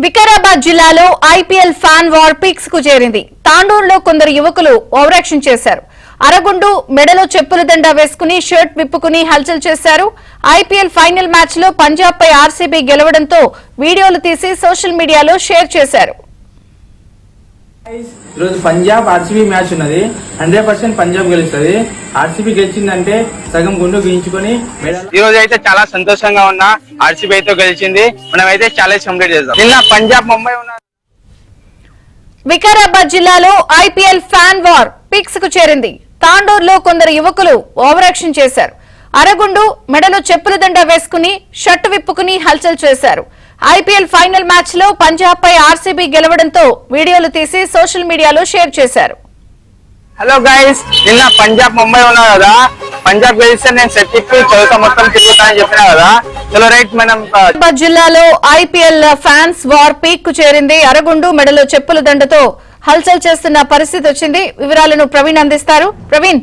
వికారాబాద్ జిల్లాలో IPL fan war peaks కు చేరింది. తాండూరులో కొందరు యువకులు ఓవరాక్షన్ చేశారు. అరగుండు మెడలో చెప్పుల దండ వేసుకుని షర్ట్ విప్పుకుని హల్చల్ చేశారు. ఐపీఎల్ ఫైనల్ మ్యాచ్ లో పంజాబ్ పై ఆర్సీబీ గెలవడంతో వీడియోలు తీసి సోషల్ మీడియాలో షేర్ చేశారు. ఈరోజు పంజాబ్ ఆర్సీబీ మ్యాచ్ ఉన్నది. 100% పంజాబ్ గెలుస్తుంది. ఆర్సీబీ గెలిచిందంటే సగం గుండు గీయించుకొని ఈ రోజు అయితే చాలా సంతోషంగా ఉన్నా. ఆర్సీబీ అయితే గెలిచింది. మనం అయితే ఛాలెంజ్ కంప్లీట్ చేద్దాం. నిన్న పంజాబ్ ముంబై ఉన్న వికారాబాద్ జిల్లాలో ఐపీఎల్ ఫ్యాన్ వార్ పీక్స్ కు చేరింది. తాండూరులో కొందరు యువకులు ఓవరాక్షన్ చేశారు. అరగుండు మెడలో చెప్పుల దండ వేసుకుని షర్టు విప్పుకుని హల్చల్ చేశారు. ఐపీఎల్ ఫైనల్ మ్యాచ్ లో పంజాబ్ పై ఆర్సీబీ గెలవడంతో వీడియోలు తీసి సోషల్ మీడియాలో షేర్ చేశారు. హలో గైస్, నిన్న పంజాబ్ ముంబై ఉన్నా కదా. పంజాబ్ గెలిస్తే నేను సెట్టికి చదువుతా మొత్తం తిరుగుతా అని చెప్పినా కదా. చలో రైట్. మనం జిల్లాలో ఐపీఎల్ ఫ్యాన్స్ వార్ పీక్ కు చేరింది. అరగుండు మెడలో చెప్పుల దండతో హల్చల్ చేస్తున్న పరిస్థితి వచ్చింది. వివరాలను ప్రవీణ్ అందిస్తారు. ప్రవీణ్,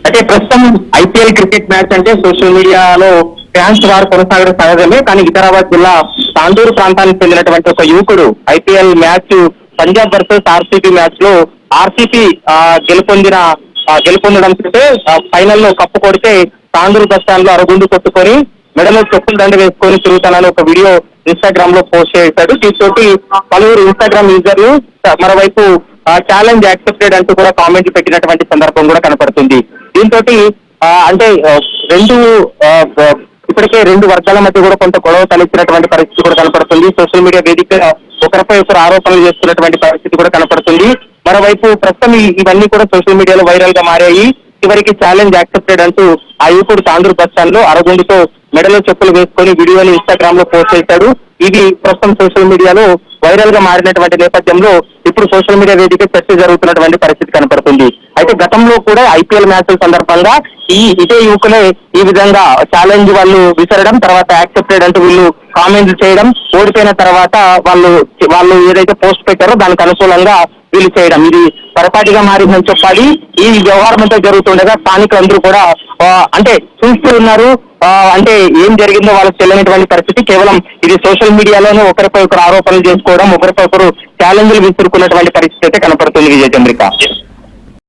అంటే ప్రస్తుతం ఐపీఎల్ క్రికెట్ మ్యాచ్ అంటే సోషల్ మీడియాలో ఫ్యాన్స్ వారు కొనసాగడం సహజమే. కానీ వికారాబాద్ జిల్లా తాండూరు ప్రాంతానికి చెందినటువంటి ఒక యువకుడు IPL match Punjab versus RCB match లో ఆర్సీబీ గెలుపొందడంతో ఫైనల్ లో కప్పు కొడితే తాండూరు బస్ స్టాండ్ లో అరగుండు కొట్టుకొని మెడలో చెప్పుల దండ వేసుకొని తిరుగుతానని ఒక వీడియో ఇన్స్టాగ్రామ్ లో పోస్ట్ చేశాడు. దీంతోటి పలువురు ఇన్స్టాగ్రామ్ యూజర్లు మరోవైపు ఛాలెంజ్ యాక్సెప్టెడ్ అంటూ కూడా కామెంట్లు పెట్టినటువంటి సందర్భం కూడా కనపడుతుంది. దీంతో అంటే ఇప్పటికే రెండు వర్గాల మధ్య కూడా కొంత గొడవ తలెత్తినటువంటి పరిస్థితి కూడా కనపడుతుంది. సోషల్ మీడియా వేదికగా ఒకరిపై ఒకరు ఆరోపణలు చేస్తున్నటువంటి పరిస్థితి కూడా కనపడుతుంది. మరోవైపు ప్రస్తుతం ఇవన్నీ కూడా సోషల్ మీడియాలో వైరల్ గా మారాయి. చివరికి ఛాలెంజ్ యాక్సెప్టెడ్ అంటూ ఆ యువకుడు తాండూరు బస్ స్టాండ్ లో అరగుండుతో మెడలో చెప్పులు వేసుకొని వీడియోని ఇన్స్టాగ్రామ్ లో పోస్ట్ చేశాడు. ఇది ప్రస్తుతం సోషల్ మీడియాలో వైరల్ గా మారినటువంటి నేపథ్యంలో ఇప్పుడు సోషల్ మీడియా వేదిక చర్చ జరుగుతున్నటువంటి పరిస్థితి కనపడుతుంది. అయితే గతంలో కూడా ఐపీఎల్ మ్యాచ్ల సందర్భంగా ఇదే యువకులే ఈ విధంగా ఛాలెంజ్ వాళ్ళు విసరడం, తర్వాత యాక్సెప్టెడ్ అంటూ వీళ్ళు కామెంట్లు చేయడం, ఓడిపోయిన తర్వాత వాళ్ళు ఏదైతే పోస్ట్ పెట్టారో దానికి అనుకూలంగా వీళ్ళు చేయడం, ఇది పొరపాటుగా మారిందని చెప్పాలి. ఈ వ్యవహారం అంతా జరుగుతుండగా స్థానికులందరూ కూడా అంటే చూస్తూ ఉన్నారు. అంటే ఏం జరిగిందో వాళ్ళకి తెలియనటువంటి పరిస్థితి. కేవలం ఇది సోషల్ మీడియాలోనే ఒకరిపై ఒకరు ఆరోపణలు చేసుకోవడం, ఒకరిపై ఒకరు ఛాలెంజ్లు విసురుకున్నటువంటి పరిస్థితి అయితే కనపడుతుంది. విజయ చంద్రిక.